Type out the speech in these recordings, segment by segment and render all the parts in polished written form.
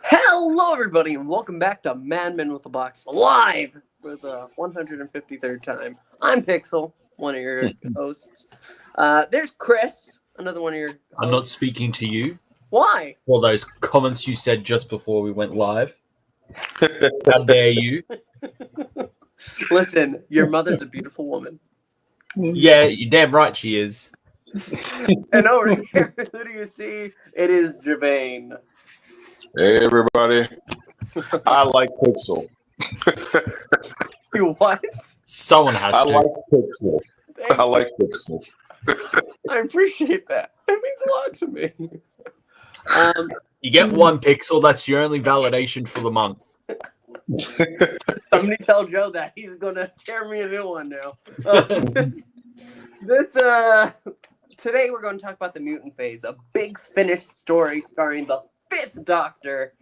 Hello, everybody, and welcome back to Madmen with a Box live for the 153rd time. I'm Pixel, one of your hosts. There's Chris, another one of your hosts. I'm not speaking to you. Why? Well, those comments you said just before we went live. How dare you? Listen, your mother's a beautiful woman. Yeah, you're damn right she is. And over there, who do you see? It is Gevain. Hey, everybody. I like Pixel. You what? Someone has I to. like Pixel. Thank I like Pixel. I appreciate that. That means a lot to me. You get one pixel, that's your only validation for the month. Somebody tell Joe that he's gonna tear me a new one now. Today we're going to talk about the Mutant Phase, a big finished story starring the 5th Doctor.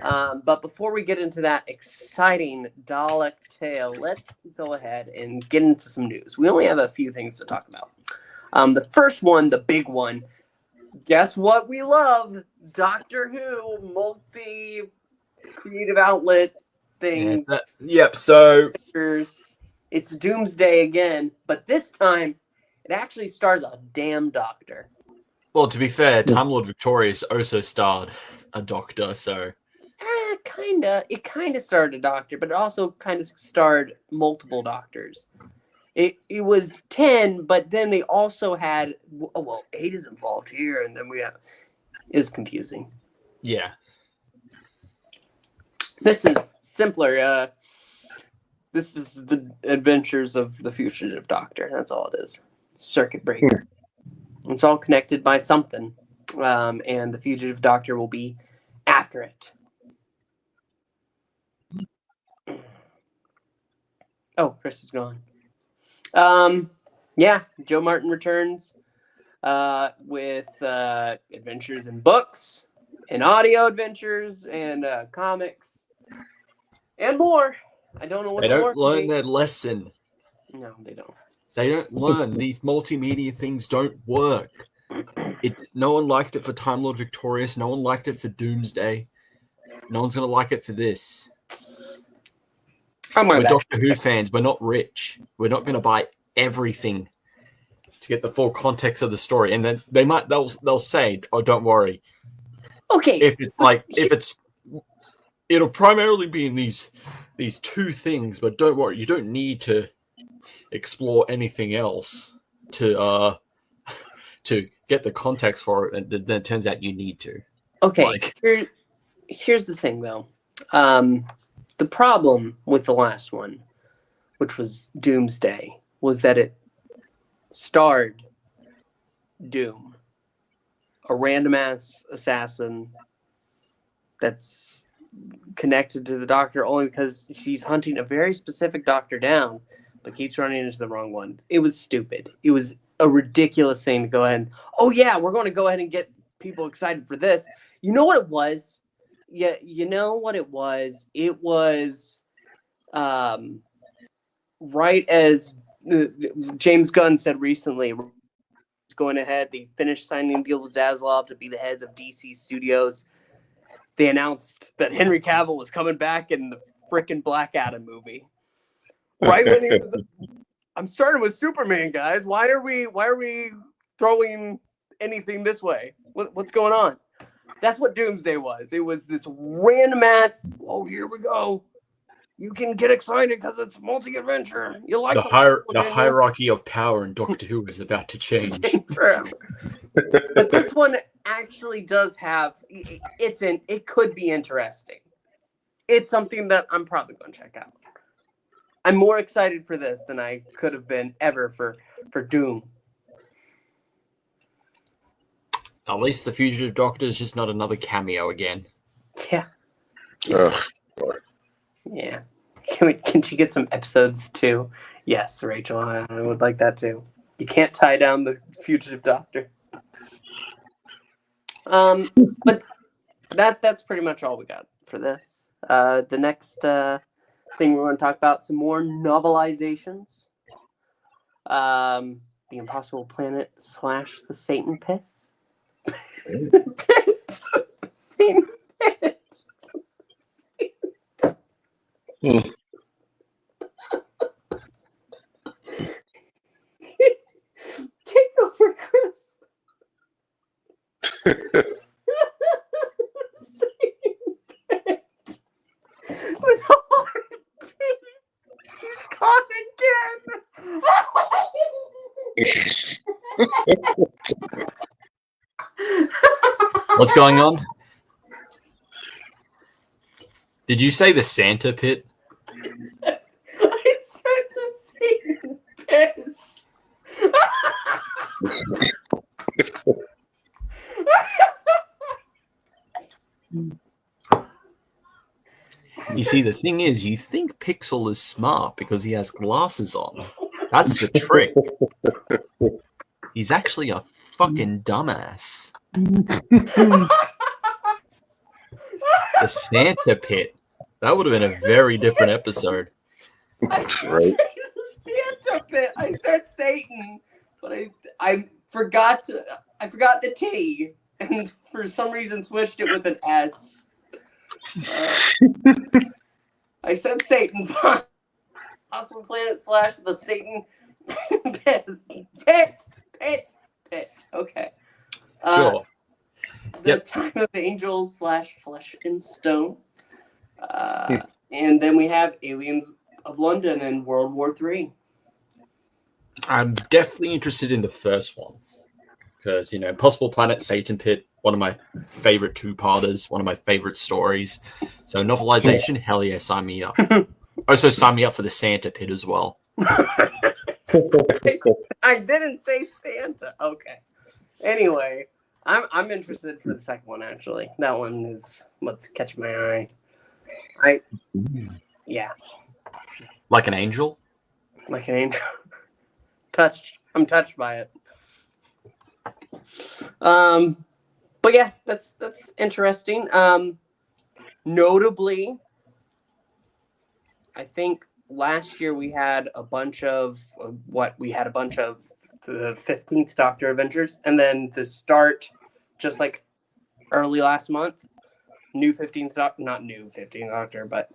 But before we get into that exciting Dalek tale, let's go ahead and get into some news. We only have a few things to talk about. The first one, the big one. Guess what we love? Doctor Who, multi-creative outlet things. Yep, so... It's Doomsday again, but this time it actually stars a damn doctor. Well, to be fair, Time Lord Victorious also starred a doctor, so... Kinda. It kinda starred a doctor, but it also kind of starred multiple doctors. It was 10, but then they also had... Oh, well, 8 is involved here, and then we have... It was confusing. Yeah. This is simpler. This is the adventures of the fugitive doctor. That's all it is. Circuit breaker. It's all connected by something. And the fugitive doctor will be after it. Oh, Chris is gone. Yeah, Joe Martin returns with adventures in books and audio adventures and comics and more. I don't know what they don't learn their lesson. No, they don't. They don't learn. These multimedia things don't work. No one liked it for Time Lord Victorious. No one liked it for Doomsday. No one's going to like it for this. We're Doctor Who fans. We're not rich. We're not going to buy everything to get the full context of the story. And then they'll say, "Oh, don't worry." Okay. It'll primarily be in these two things, but don't worry. You don't need to explore anything else to get the context for it. And then it turns out you need to. Okay. Here's the thing, though. The problem with the last one, which was Doomsday, was that it starred Doom, a random-ass assassin that's connected to the Doctor only because she's hunting a very specific Doctor down, but keeps running into the wrong one. It was stupid. It was a ridiculous thing to go ahead and, oh yeah, we're going to go ahead and get people excited for this. You know what it was? Yeah, you know what it was? It was right as James Gunn said recently, going ahead, they finished signing a deal with Zaslav to be the heads of DC Studios. They announced that Henry Cavill was coming back in the frickin' Black Adam movie. Right when he was... I'm starting with Superman, guys. Why are we throwing anything this way? What's going on? That's what Doomsday was. It was this random ass, oh, here we go. You can get excited because it's multi-adventure. You like the hierarchy of power in Doctor Who is about to change. But this one actually does have, it could be interesting. It's something that I'm probably going to check out. I'm more excited for this than I could have been ever for Doom. At least the Fugitive Doctor is just not another cameo again. Yeah. Yeah. Can she get some episodes too? Yes, Rachel, I would like that too. You can't tie down the Fugitive Doctor. But that's pretty much all we got for this. The next thing we're going to talk about, some more novelizations. The Impossible Planet / the Satan Piss. Satan Pit. Take over, Chris. Satan Pit. With a hard T. He's gone again. What's going on? Did you say the Santa pit? I said the Satan Piss. You see, the thing is, you think Pixel is smart because he has glasses on. That's the trick. He's actually a fucking dumbass. The Santa pit. That would have been a very different episode. Right. Santa Pit. I said Satan, but I forgot the T, and for some reason switched it with an S. I said Satan. Possible Planet / the Satan Pit. Okay. Sure. The Time of Angels / Flesh and Stone. And then we have Aliens of London and World War III. I'm definitely interested in the first one because, Impossible Planet, Satan Pit, one of my favorite two-parters, one of my favorite stories. So novelization, hell yeah, sign me up. Also sign me up for the Santa Pit as well. I didn't say Santa. Okay. Anyway, I'm interested for the second one, actually. That one is what's catching my eye. Yeah. Like an angel? Like an angel. I'm touched by it. But yeah, that's interesting. Notably, I think last year we had a bunch of the 15th Doctor Adventures, and then the start, just like early last month, new 15th Doctor, not new 15th Doctor, but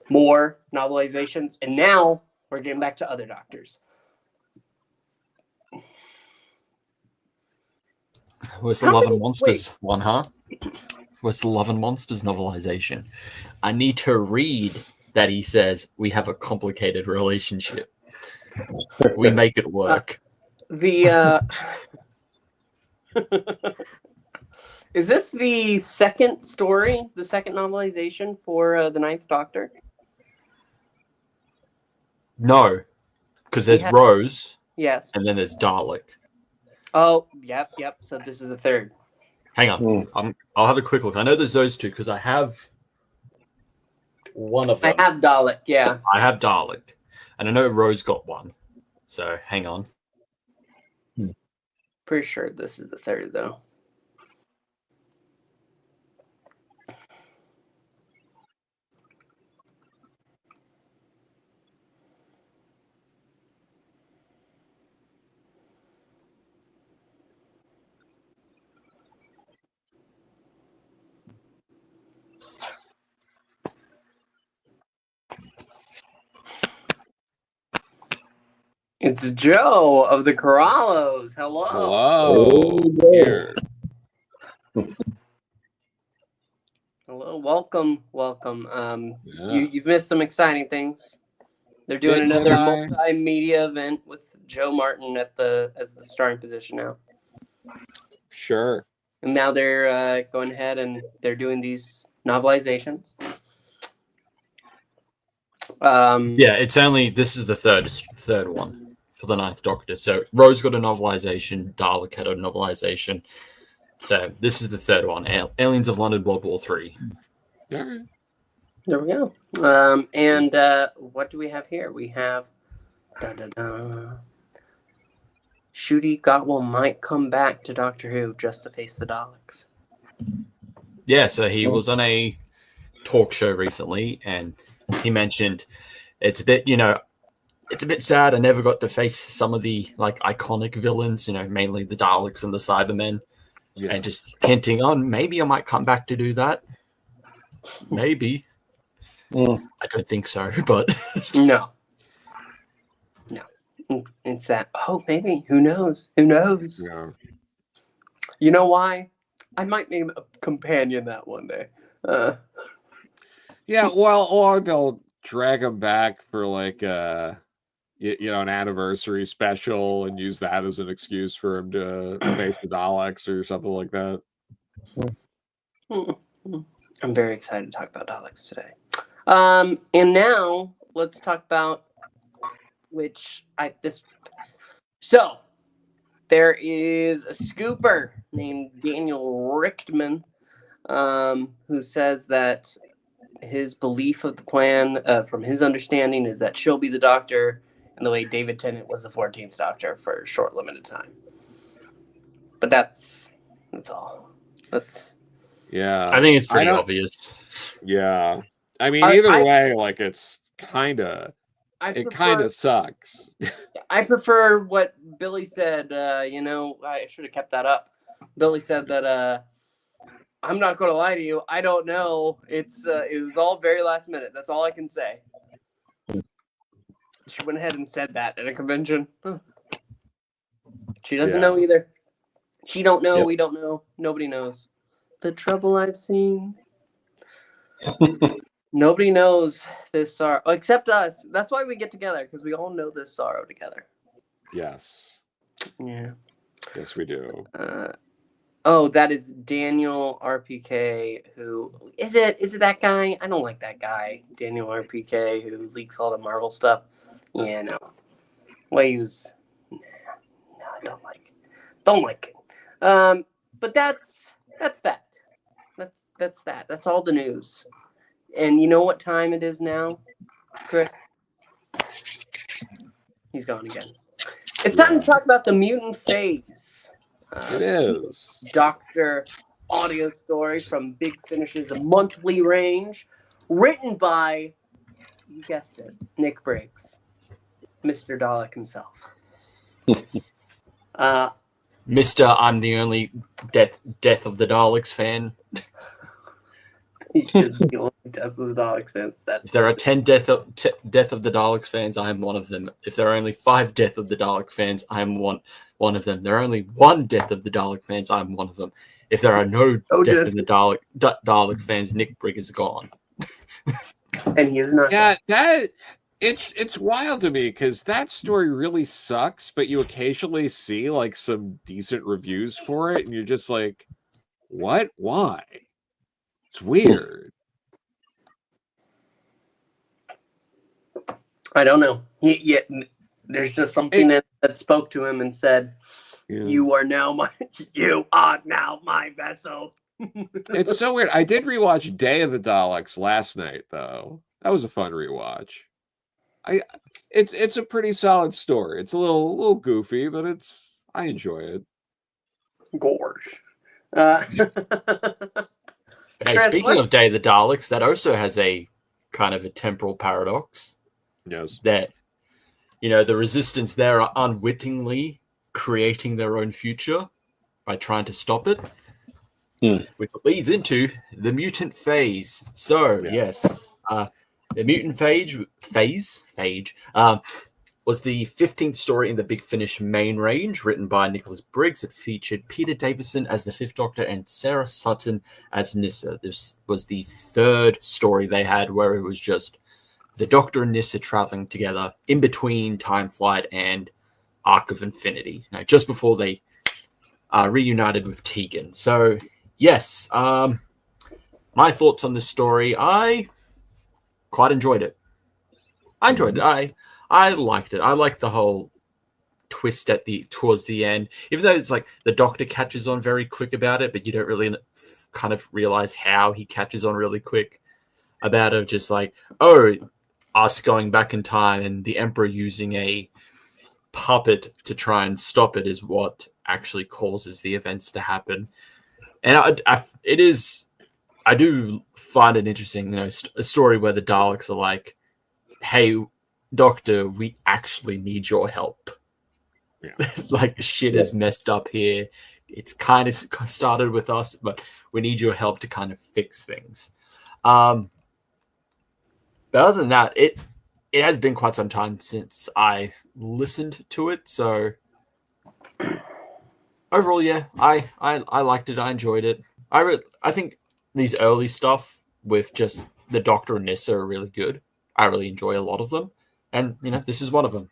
more novelizations, and now we're getting back to other Doctors. Where's the Love and Monsters one, huh? Where's the Love and Monsters novelization? I need to read that he says we have a complicated relationship. We make it work. Is this the second story, the second novelization for the Ninth Doctor? No, because there's Rose. Yes. And then there's Dalek. Oh, yep. So this is the third. Hang on. I'll have a quick look. I know there's those two because I have one of them. I have Dalek, yeah. I have Dalek. And I know Rose got one. So hang on. Pretty sure this is the third, though. It's Joe of the Corallos. Hello. Here. Hello. Welcome. Yeah. You've missed some exciting things. They're doing another multimedia event with Joe Martin as the starting position now. Sure. And now they're going ahead and they're doing these novelizations. This is the third one for the Ninth Doctor. So Rose got a novelization, Dalek had a novelization. So this is the third one, Aliens of London, World War III. All right. There we go. And what do we have here? We have Ncuti Gatwa might come back to Doctor Who just to face the Daleks. Yeah, so he was on a talk show recently, and he mentioned it's a bit, it's a bit sad. I never got to face some of the like iconic villains, mainly the Daleks and the Cybermen, and just hinting on maybe I might come back to do that. Maybe. I don't think so, but No. It's that. Oh, maybe. Who knows? Who knows? Yeah. You know why? I might name a companion that one day. Yeah, well, or they'll drag him back for like an anniversary special and use that as an excuse for him to face the Daleks or something like that. I'm very excited to talk about Daleks today. And now let's talk about So there is a scooper named Daniel Richtman who says that his belief of the plan, from his understanding, is that she'll be the Doctor, and the way David Tennant was the 14th Doctor for a short, limited time. But that's all. Yeah, I think it's pretty obvious. Yeah, I mean, either way, like it kind of sucks. I prefer what Billy said. I should have kept that up. Billy said that I'm not going to lie to you. I don't know. It was all very last minute. That's all I can say. She went ahead and said that at a convention. Huh. She doesn't know either. She don't know. Yep. We don't know. Nobody knows. The trouble I've seen. Nobody knows this sorrow except us. That's why we get together, because we all know this sorrow together. Yes. Yeah. Yes, we do. That is Daniel RPK. Who is it? Is it that guy? I don't like that guy, Daniel RPK, who leaks all the Marvel stuff. Yeah, no. Way he was. No, I don't like. Don't like it. But that's that. That's that. That's all the news. And you know what time it is now, Chris? He's gone again. It's time to talk about the Mutant Phase. It is. Doctor audio story from Big Finish's monthly range, written by, you guessed it, Nick Briggs, Mr. Dalek himself. Mr. I'm the only Death of the Daleks fan. He is the only Death of the Daleks fans. If there are 10 Death of the Daleks fans, I am one of them. If there are only 5 Death of the Dalek fans, I am one of them. There are only 1 Death of the Dalek fans, I am one of them. If there are no Death of the Dalek fans, Nick Briggs is gone. And he is not. Yeah, it's wild to me, because that story really sucks, but you occasionally see like some decent reviews for it, and you're just like, what? Why? It's weird. I don't know. There's just something that spoke to him and said, "You are now my vessel." It's so weird. I did rewatch Day of the Daleks last night, though. That was a fun rewatch. It's a pretty solid story. It's a little goofy, but I enjoy it. Gorge. Hey, speaking of Day of the Daleks, that also has a kind of a temporal paradox. Yes. That, the Resistance there are unwittingly creating their own future by trying to stop it, which leads into the Mutant Phase. So, yes, the Mutant Phage was the 15th story in the Big Finish main range, written by Nicholas Briggs. It featured Peter Davison as the 5th Doctor and Sarah Sutton as Nyssa. This was the 3rd story they had, where it was just the Doctor and Nyssa traveling together in between Time Flight and Arc of Infinity, just before they reunited with Tegan. So, yes, my thoughts on this story, I quite enjoyed it. I liked it. I liked the whole twist towards the end, even though it's like the Doctor catches on very quick about it, but you don't really kind of realize how he catches on really quick about it. Just like, us going back in time and the Emperor using a puppet to try and stop it is what actually causes the events to happen. And I do find it interesting, a story where the Daleks are like, hey, Doctor, we actually need your help. Yeah. It's like shit is messed up here. It's kind of started with us, but we need your help to kind of fix things. But other than that, it has been quite some time since I listened to it. So overall, yeah, I liked it. I enjoyed it. I think these early stuff with just the Doctor and Nissa are really good. I really enjoy a lot of them, and this is one of them.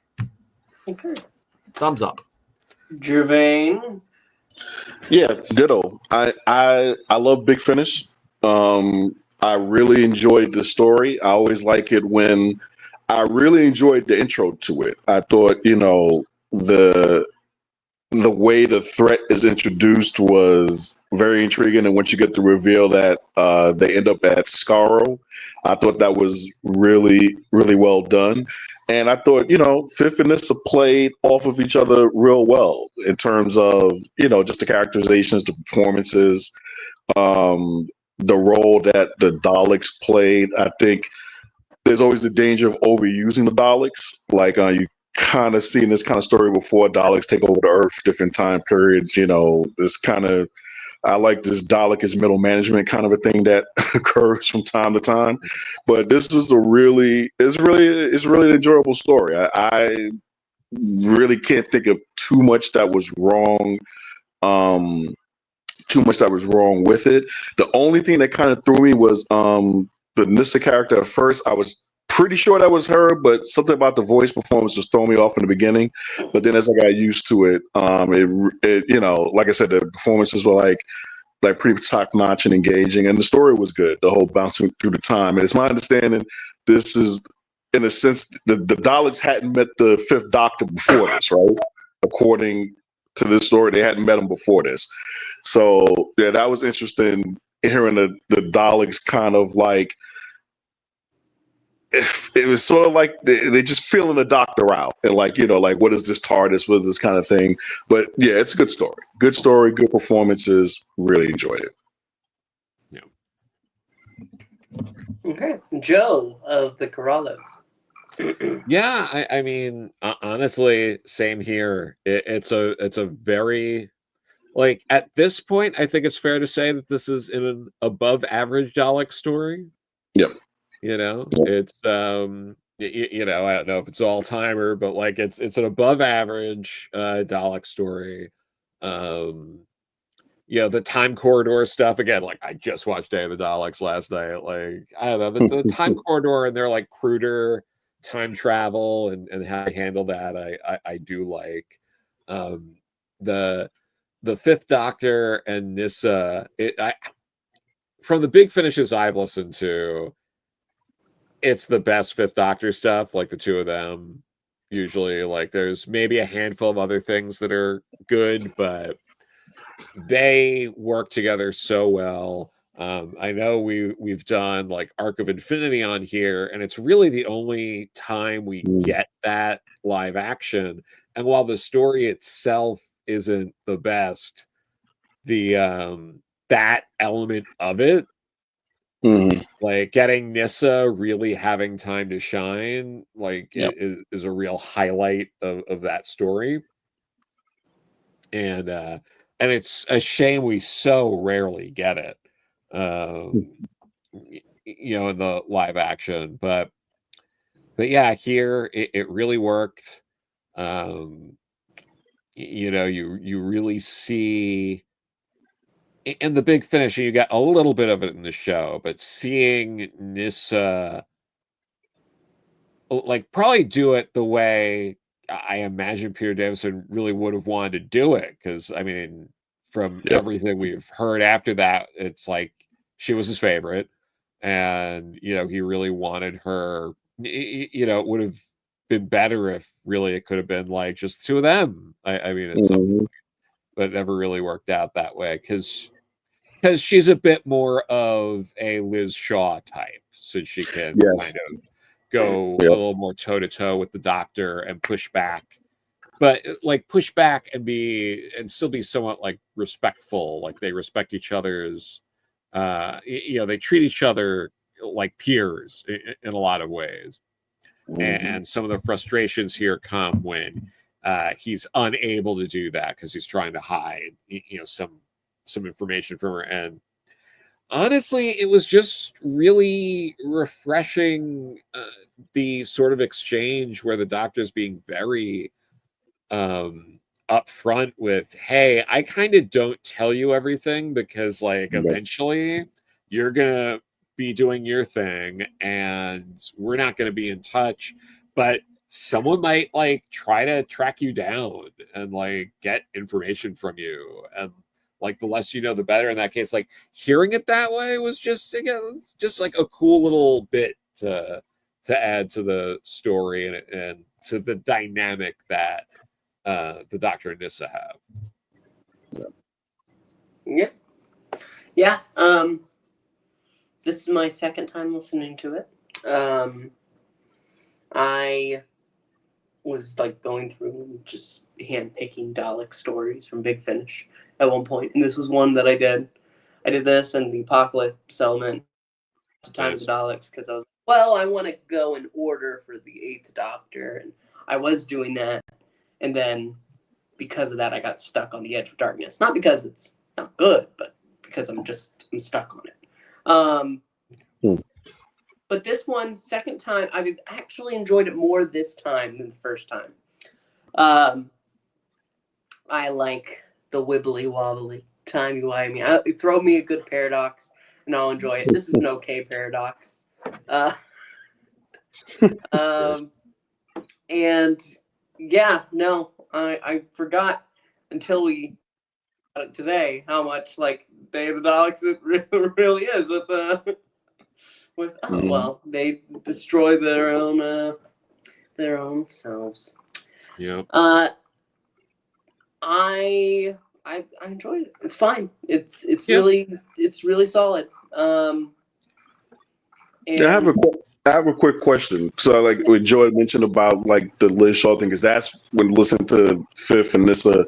Okay. Thumbs up. Gevain. Yeah, ditto. I love Big Finish. I really enjoyed the story. I always like it when I really enjoyed the intro to it. I thought, the way the threat is introduced was very intriguing, and once you get the reveal that they end up at Skaro, I thought that was really, really well done. And I thought, Fifth and Nissa played off of each other real well in terms of, just the characterizations, the performances, the role that the Daleks played. I think there's always the danger of overusing the Daleks. Like you kind of seen this kind of story before. Daleks take over the Earth, different time periods. This kind of, I like this Dalek is middle management kind of a thing that occurs from time to time. But this was it's really an enjoyable story. I really can't think of too much that was wrong. Too much that was wrong with it. The only thing that kind of threw me was the Nissa character. At first, I was pretty sure that was her, but something about the voice performance was throwing me off in the beginning. But then as I got used to it, like I said, the performances were like pretty top notch and engaging, and the story was good. The whole bouncing through the time, and it's my understanding this is, in a sense, the Daleks hadn't met the Fifth Doctor before this, right? According to this story, they hadn't met him before this. So yeah, that was interesting hearing the Daleks kind of like, it was sort of like they just feeling the Doctor out and like, what is this TARDIS, what is this kind of thing. But yeah, it's a good story, good performances. Really enjoyed it. Yeah. Okay. Joe of the Corallos. Yeah, I mean, honestly, same here. It's a very, like, at this point, I think it's fair to say that this is in an above average Dalek story. Yep. It's I don't know if it's all timer, but like it's an above average Dalek story. The time corridor stuff again. Like I just watched Day of the Daleks last night. Like I don't know the time corridor and their like cruder time travel and how they handle that. I do like the Fifth Doctor and Nissa. From the big finishes I've listened to, it's the best Fifth Doctor stuff. Like the two of them usually. Like there's maybe a handful of other things that are good, but they work together so well. I know we've done like Arc of Infinity on here, and it's really the only time we get that live action. And while the story itself isn't the best, the that element of it, like getting Nissa really having time to shine, like is a real highlight of that story. And it's a shame we so rarely get it, in the live action. But yeah, here it really worked. You really see in the big finish, and you got a little bit of it in the show, but seeing Nissa like probably do it the way I imagine Peter Davison really would have wanted to do it. Because I mean, from everything we've heard after that, it's like she was his favorite, and he really wanted her. It would have been better if really it could have been like just the two of them. I mean, at some point, but it never really worked out that way because she's a bit more of a Liz Shaw type, so she can kind of go a little more toe to toe with the Doctor and push back, but like push back and still be somewhat like respectful. Like they respect each other's, they treat each other like peers in a lot of ways. And some of the frustrations here come when he's unable to do that because he's trying to hide, some information from her. And honestly, it was just really refreshing, the sort of exchange where the doctor's being very upfront with, hey, I kind of don't tell you everything because eventually you're gonna be doing your thing and we're not gonna be in touch, but someone might try to track you down and get information from you, and the less you know the better. In that case, hearing it that way was just, again, just a cool little bit to add to the story and to the dynamic that the Doctor and Nyssa have. Yep. Yeah. This is my second time listening to it. I was going through just handpicking Dalek stories from Big Finish at one point, and this was one that I did. I did this and the Apocalypse element, the Time of the Daleks, because I was I want to go in order for the Eighth Doctor, and I was doing that, and then because of that, I got stuck on the Edge of Darkness. Not because it's not good, but because I'm stuck on it. But this one, second time, I've actually enjoyed it more this time than the first time. I like the wibbly wobbly, timey-wimey. Throw me a good paradox, and I'll enjoy it. This is an okay paradox. And yeah, no, I forgot until we got it today how much Day of the Daleks it really is with they destroy their own selves. Yeah. I enjoyed it. It's fine. It's really solid. And I have a quick question. So, what Joy mentioned about the Liz Shaw thing, because that's when listening to Fifth and Nyssa,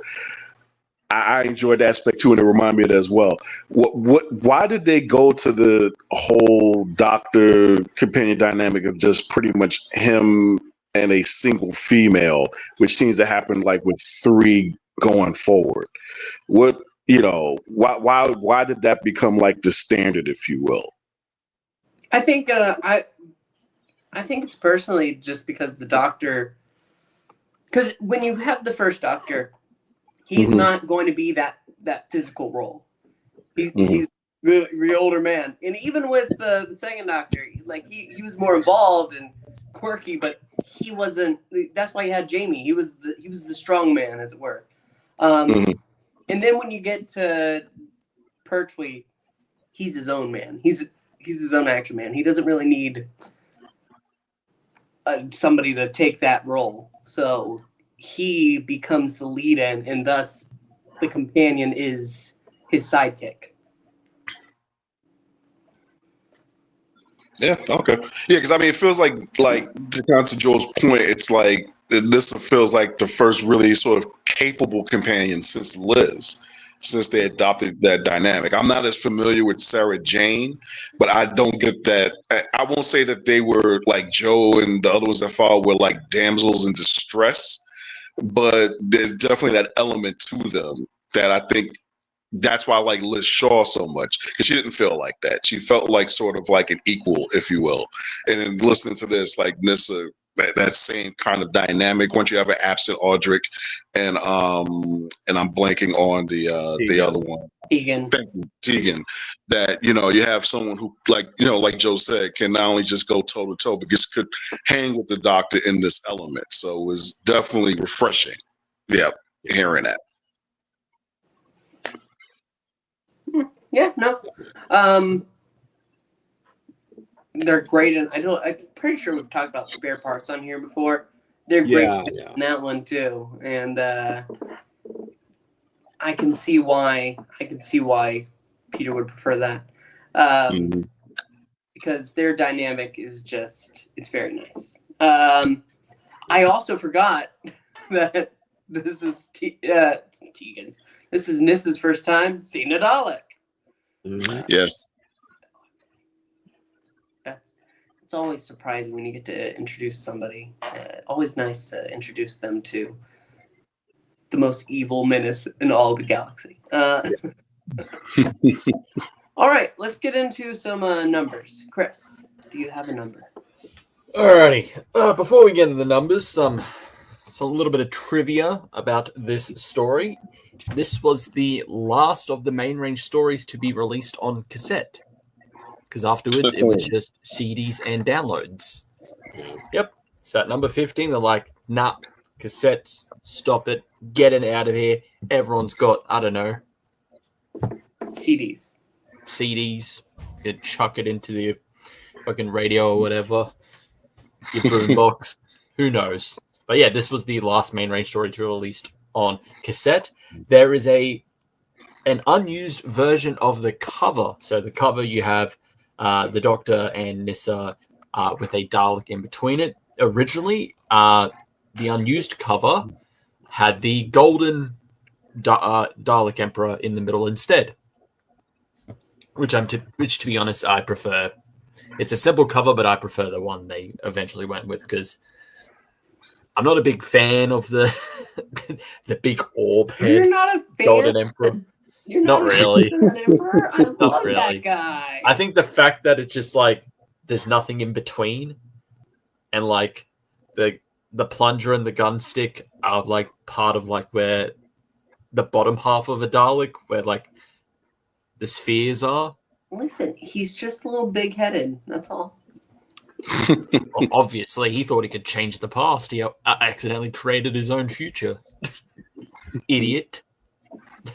I enjoyed that aspect too, and it reminded me of it as well. Why did they go to the whole Doctor companion dynamic of just pretty much him and a single female, which seems to happen with three going forward? Why did that become the standard, if you will? I think I think it's personally just because the Doctor, because when you have the first Doctor, he's not going to be that physical role. He's the older man, and even with the second Doctor, he was more involved and quirky, but he wasn't. That's why he had Jamie. He was the strong man, as it were. And then when you get to Pertwee, he's his own man. He's his own action man. He doesn't really need somebody to take that role. So he becomes the lead-in, and thus the companion is his sidekick. Yeah. Okay. Yeah, because it feels like to come to Joel's point, it's this feels like the first really sort of capable companion since Liz, since they adopted that dynamic. I'm not as familiar with Sarah Jane, but I don't get that. I won't say that they were like Joe and the other ones that followed were damsels in distress, but there's definitely that element to them that I think that's why I like Liz Shaw so much, because she didn't feel like that. She felt sort of an equal, if you will. And in listening to this, Nyssa, that same kind of dynamic. Once you have an absent Audric, and I'm blanking on the other one, Tegan. Thank you, Tegan. That you have someone who like Joe said, can not only just go toe to toe, but just could hang with the Doctor in this element. So it was definitely refreshing. Yeah, hearing that. Yeah, no. They're great, and I'm pretty sure we've talked about spare parts on here before. They're great in that one too, and I can see why Peter would prefer that, because their dynamic is it's very nice. I also forgot that this is Tegan's. This is Nyssa's first time seeing a Dalek. Yes. it's always surprising when you get to introduce somebody. Always nice to introduce them to the most evil menace in all the galaxy. All right, let's get into some numbers. Chris, do you have a number? Alrighty. Before we get into the numbers, some little bit of trivia about this story. This was the last of the main range stories to be released on cassette, because afterwards it was just CDs and downloads. Yep. So at number 15, they're like, nah, cassettes, stop it, get it out of here. Everyone's got, I don't know, CDs. You could chuck it into the fucking radio or whatever. Your boombox. Who knows? But yeah, this was the last main range story to be released on cassette. There is an unused version of the cover. So the cover, you have the Doctor and Nyssa with a Dalek in between it. Originally, the unused cover had the golden Dalek Emperor in the middle instead. Which, to be honest, I prefer. It's a simple cover, but I prefer the one they eventually went with, because I'm not a big fan of the the big orb head. You're not a fan Golden Emperor. You're not really. That Emperor? I love really. that guy. I think the fact that it's just like there's nothing in between, and like the plunger and the gun stick are like part of like where the bottom half of a Dalek, where like the spheres are. Listen, he's just a little big-headed. That's all. Well, obviously, he thought he could change the past. He accidentally created his own future. Idiot.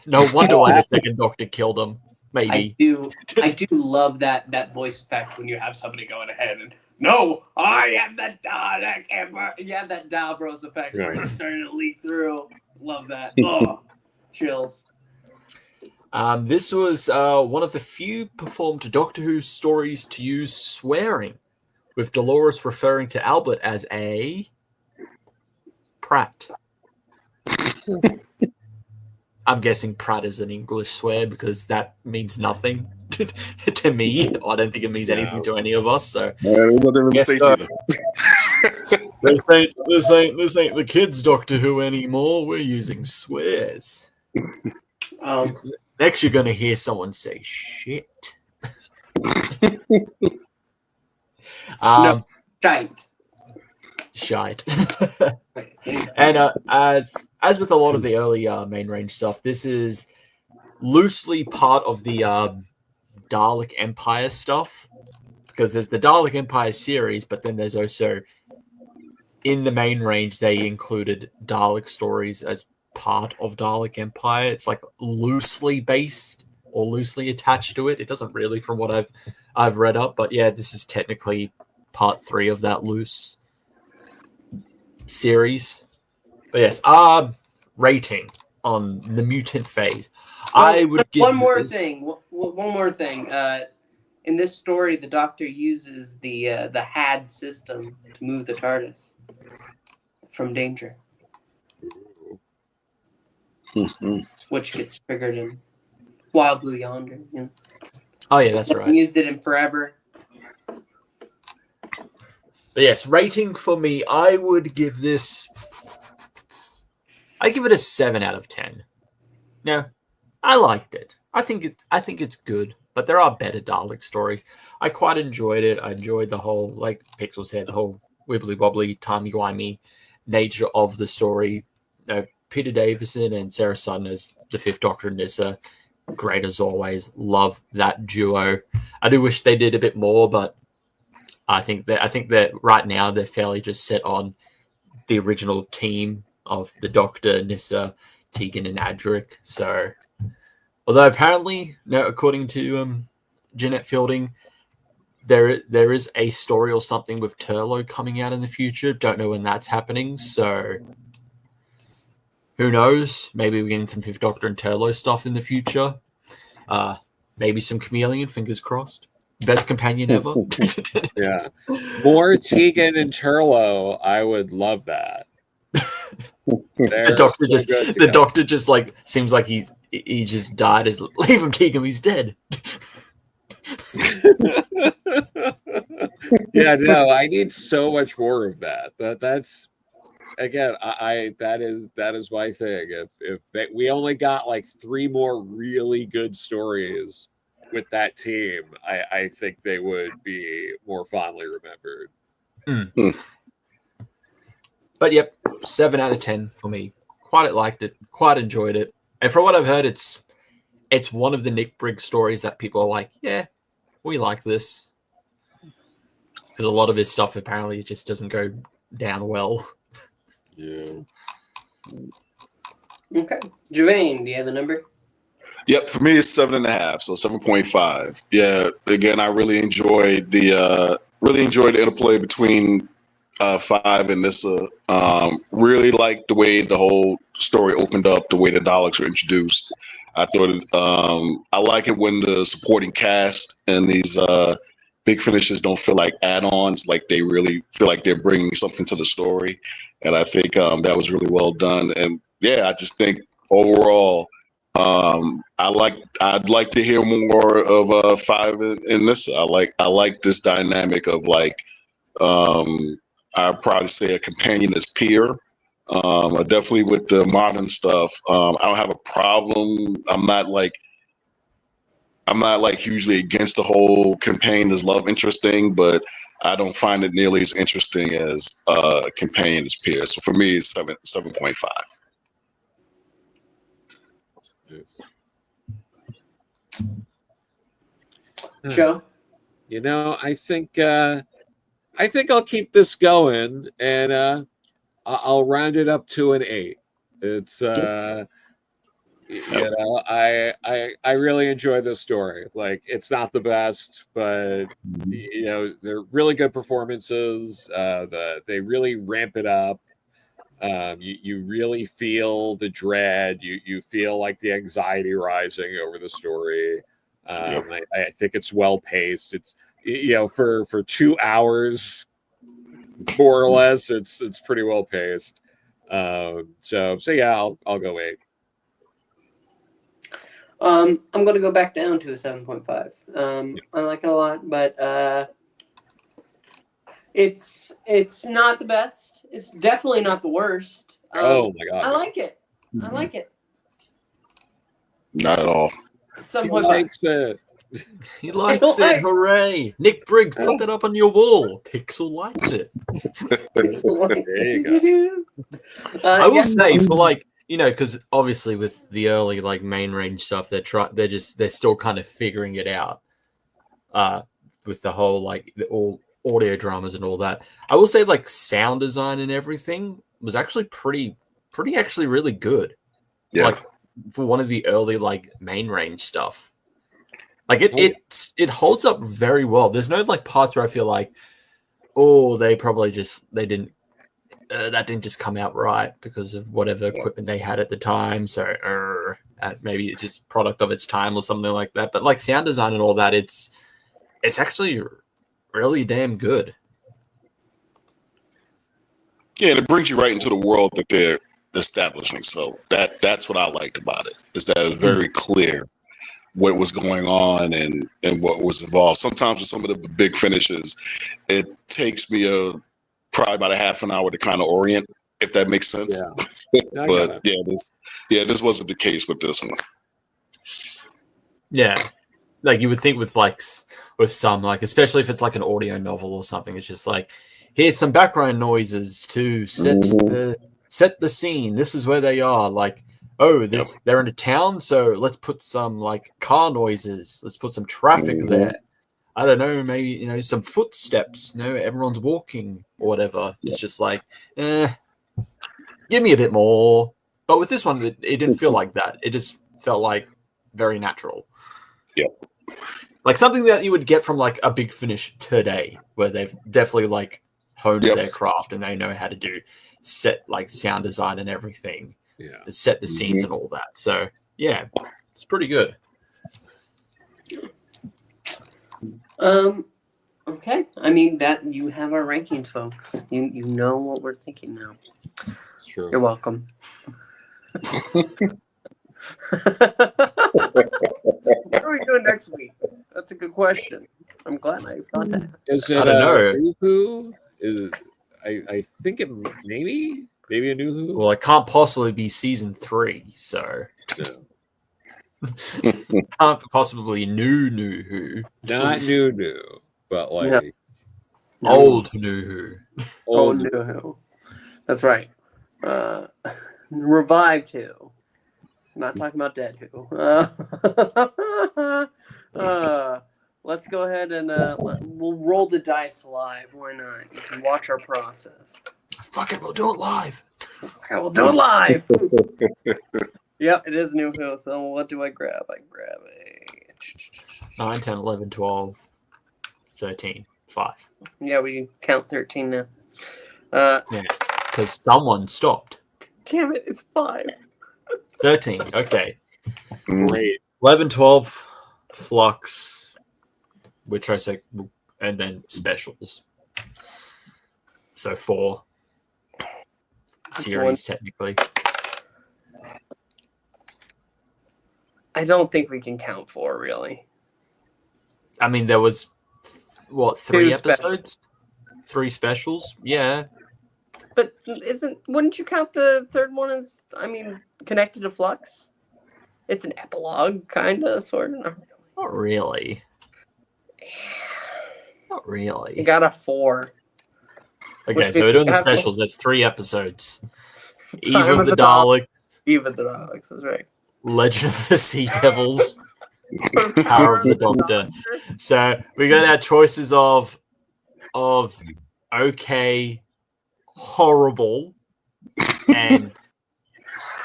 No wonder why the second Doctor killed him. Maybe. I do love that voice effect when you have somebody going ahead and, no, I am the Dalek Emperor. You have that Davros effect starting to leak through. Love that. Oh, chills. This was one of the few performed Doctor Who stories to use swearing, with Dolores referring to Albert as a prat. I'm guessing prat is an English swear because that means nothing to me. I don't think it means anything to any of us. So this ain't the kids' Doctor Who anymore. We're using swears. Next, you're going to hear someone say shit. No, shite. And as with a lot of the early main range stuff, this is loosely part of the Dalek Empire stuff, because there's the Dalek Empire series, but then there's also in the main range they included Dalek stories as part of Dalek Empire. It's like loosely based or loosely attached to it. It doesn't really, from what I've read up, but yeah, this is technically part 3 of that loose series. But yes, rating on the Mutant Phase. I would give one more thing. In this story, the Doctor uses the HAD system to move the TARDIS from danger. Which gets triggered in Wild Blue Yonder. You know? Oh yeah, that's right. Used it in Forever. But yes, rating for me, I give it a 7 out of 10. No, I liked it. I think it's good, but there are better Dalek stories. I quite enjoyed it. I enjoyed the whole, like Pixel said, the whole wibbly wobbly, timey-wimey nature of the story. Peter Davison and Sarah Sutton as the 5th Doctor and Nyssa, great as always. Love that duo. I do wish they did a bit more, but I think that right now they're fairly just set on the original team of the Doctor, Nyssa, Tegan, and Adric. So, although apparently, according to Jeanette Fielding, there is a story or something with Turlough coming out in the future. Don't know when that's happening. So, who knows? Maybe we're getting some 5th Doctor and Turlough stuff in the future. Maybe some Chameleon, fingers crossed. Best companion ever. Yeah. More Tegan and Turlough. I would love that. The Doctor just like seems like he just died. Leave him, Tegan. He's dead. Yeah, no, I need so much more of that. That's again, that is my thing. If we only got like 3 more really good stories with that team, I think they would be more fondly remembered. But yep, 7 out of 10 for me. Quite liked it, quite enjoyed it, and from what I've heard, it's one of the Nick Briggs stories that people are like, yeah, we like this, because a lot of his stuff apparently just doesn't go down well. Yeah. Okay, Gevain, do you have a number? Yep, for me it's 7.5, so 7.5. Yeah, again, I really enjoyed the interplay between 5 and Nissa. Really liked the way the whole story opened up, the way the Daleks were introduced. I thought I like it when the supporting cast and these big finishes don't feel like add-ons, like they really feel like they're bringing something to the story. And I think that was really well done. And yeah, I just think overall, I'd like to hear more of 5 in this. I like this dynamic of like I'd probably say a companion as peer. Definitely with the modern stuff, I don't have a problem. I'm not like hugely against the whole companion as love interest thing, but I don't find it nearly as interesting as companion as peer. So for me, it's 7.5. Joe? You know, I think I'll keep this going, and I'll round it up to an 8. It's you know, I really enjoy this story. Like, it's not the best, but you know, they're really good performances. They really ramp it up. You really feel the dread. You feel like the anxiety rising over the story. I think it's well paced. It's, you know, for 2 hours, more or less, it's pretty well paced. So yeah, I'll go 8. I'm going to go back down to a 7.5. I like it a lot, but it's not the best. It's definitely not the worst. Oh my god! I like it. I like it. Not at all. He 7.5. likes it. He likes it. Hooray! Nick Briggs, put that up on your wall. Pixel likes it. There you go. I will say, for like, you know, because obviously with the early like main range stuff, they're still kind of figuring it out. With the whole like all audio dramas and all that, I will say like sound design and everything was actually pretty actually really good. Yeah. Like for one of the early like main range stuff. Like it holds up very well. There's no like parts where I feel like, oh, that didn't just come out right because of whatever equipment they had at the time. So maybe it's just product of its time or something like that. But like sound design and all that, it's actually really damn good. Yeah, and it brings you right into the world that they're establishing. So that's what I liked about it, is that it's very clear what was going on and what was involved. Sometimes with some of the big finishes, it takes me probably about a half an hour to kind of orient, if that makes sense. Yeah. But this wasn't the case with this one. Yeah, like you would think with some like, especially if it's like an audio novel or something, it's just like, here's some background noises to set the scene. This is where they are. Like, oh, they're in a town, so let's put some like car noises. Let's put some traffic there. I don't know, maybe, you know, some footsteps. You know, everyone's walking or whatever. It's just like, give me a bit more. But with this one, it didn't feel like that. It just felt like very natural. Yeah. Like something that you would get from like a big finish today, where they've definitely like honed their craft and they know how to do set like sound design and everything. Yeah. Set the scenes and all that. So yeah, it's pretty good. Okay. I mean, that you have our rankings, folks. You know what we're thinking now. It's true. You're welcome. What are we doing next week? That's a good question. I'm glad I thought that. Is it I don't know. a new Who? I think it maybe a new Who. Well, it can't possibly be season 3, so No. can't possibly new Who. Not new, but like No. Old new Who. Old new Who. That's right. Revived Who. I'm not talking about Dead Who. Let's go ahead and we'll roll the dice live. Why not? You can watch our process. Fuck it, we'll do it live. Okay, we'll do it live. Yep, it is new Who. So what do I grab? I grab a 9, 10, 11, 12, 13, 5. Yeah, we count 13 now. Because someone stopped. Damn it, it's 5. 13, okay. Great. 11, 12, Flux, which I said, and then specials. So 4 series, technically. I don't think we can count 4, really. I mean, there was, what, 3 2 specials. episodes? 3 specials? Yeah. But wouldn't you count the third one as, connected to Flux? It's an epilogue, kind of, sort of. Not really. Not really. You got a 4. Okay, so we're doing the specials. That's 3 episodes. Eve Time of the Daleks. Eve of the Daleks, that's right. Legend of the Sea Devils. Power of the Doctor. So we got our choices of okay, horrible, and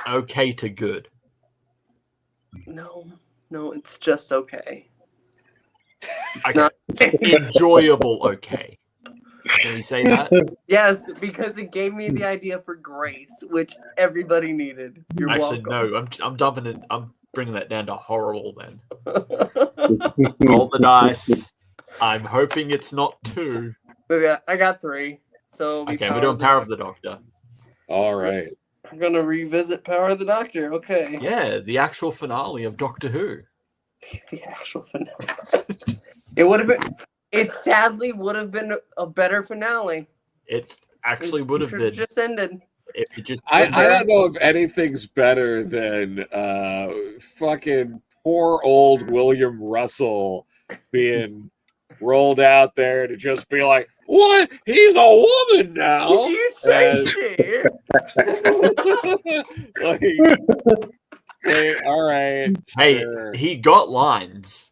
okay to good. No, it's just okay. Okay. Enjoyable okay. Can we say that? Yes, because it gave me the idea for grace, which everybody needed. You're Actually, welcome. no. I'm dumping it. I'm bringing that down to horrible then. Roll the dice. I'm hoping it's not 2. Yeah, I got 3. So Okay, we're doing Power of the Doctor. All right. I'm gonna revisit Power of the Doctor. Okay. Yeah, the actual finale of Doctor Who. The actual finale. It would have been. It sadly would have been a better finale. It actually would have been. Just ended. It just. I don't know if anything's better than fucking poor old William Russell being rolled out there to just be like, what? He's a woman now. Did you say shit? like, all right. Hey, sure. he got lines.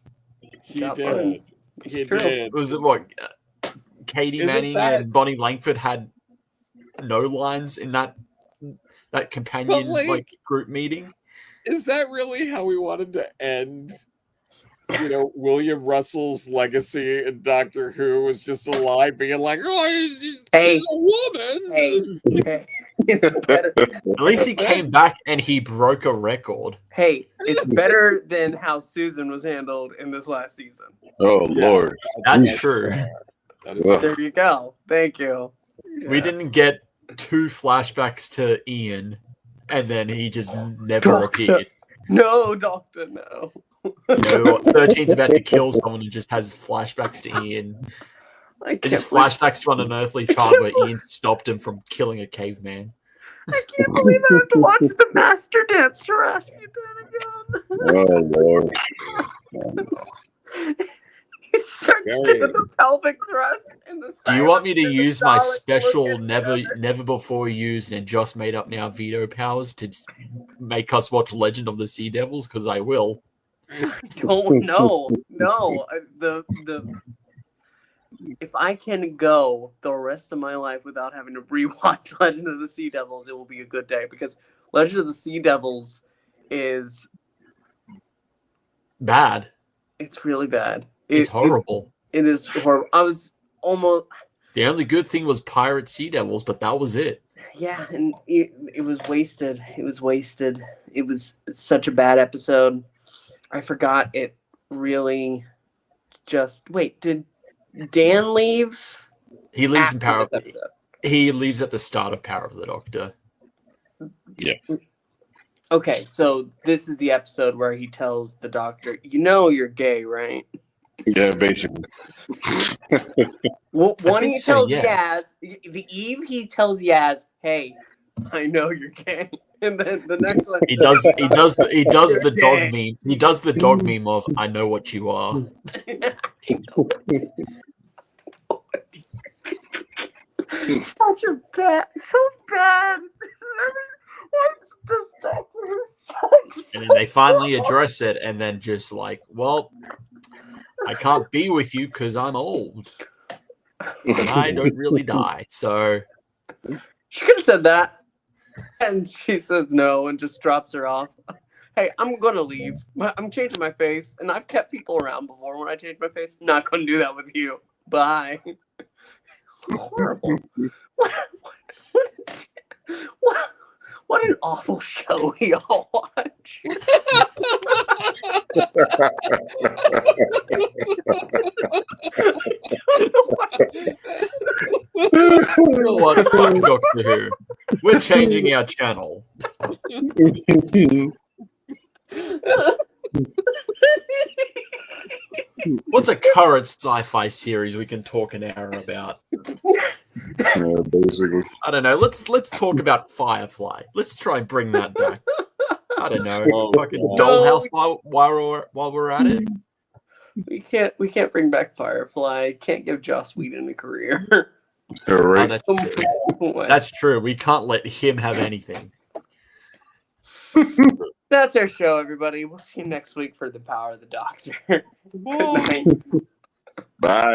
He Got did. lines. He It's true. did. Was it what? Katie Isn't Manning that- and Bonnie Langford had no lines in that companion like- group meeting. Is that really how we wanted to end? William Russell's legacy in Doctor Who was just a line being like, "Oh, he's Hey. a woman." Hey, it's better. At least he came back and he broke a record. Hey, it's better than how Susan was handled in this last season. Oh Lord. That's true. That is Well. There you go. Thank you. We didn't get 2 flashbacks to Ian, and then he just never Doctor. appeared. No, Doctor, no. 13's about to kill someone and just has flashbacks to Ian. I It can't just believe, flashbacks to an unearthly child where Ian stopped him from killing a caveman. I can't believe I have to watch the Master Dance Rasputin again. Oh Lord. He starts Very- doing the pelvic thrust and the Do you want me to silence and the use my Daleks special look at each other. never before used and just made up now veto powers to make us watch Legend of the Sea Devils? Because I will. Don't know. No, the if I can go the rest of my life without having to rewatch Legend of the Sea Devils, it will be a good day because Legend of the Sea Devils is Bad. it's really bad. It's horrible. It is horrible. I was almost The only good thing was Pirate Sea Devils, but that was it. yeah, and it was wasted. It was wasted. It was such a bad episode. I forgot it really just wait, did Dan leave? He leaves in after Power. this episode? He leaves at the start of Power of the Doctor. Okay, so this is the episode where he tells the doctor, "You know you're gay, right?" Yeah, basically. Well, one think he so, tells yes. Yaz, the Eve he tells Yaz, "Hey, I know you're gay," and then the next one He does You're the dog gay. meme. He does the dog meme of "I know what you are." Such a bad, so bad. What's this doctor sucks? And then they finally address it, and then just like, well, I can't be with you because I'm old, and I don't really die. So She could have said that, and she says no and just drops her off. Hey, I'm gonna leave. I'm changing my face, and I've kept people around before when I change my face. I'm not gonna do that with you. Bye. Horrible. What an awful show we all watch. you know what? Fuck Doctor Who. We're changing our channel. What's a current sci-fi series we can talk an hour about? Yeah, basically. I don't know. Let's talk about Firefly. Let's try and bring that back. I don't know. Oh, Fucking God. Dollhouse while we're at it. We can't bring back Firefly. Can't give Joss Whedon a career. All right. That's true. We can't let him have anything. That's our show, everybody. We'll see you next week for The Power of the Doctor. Good night. Bye.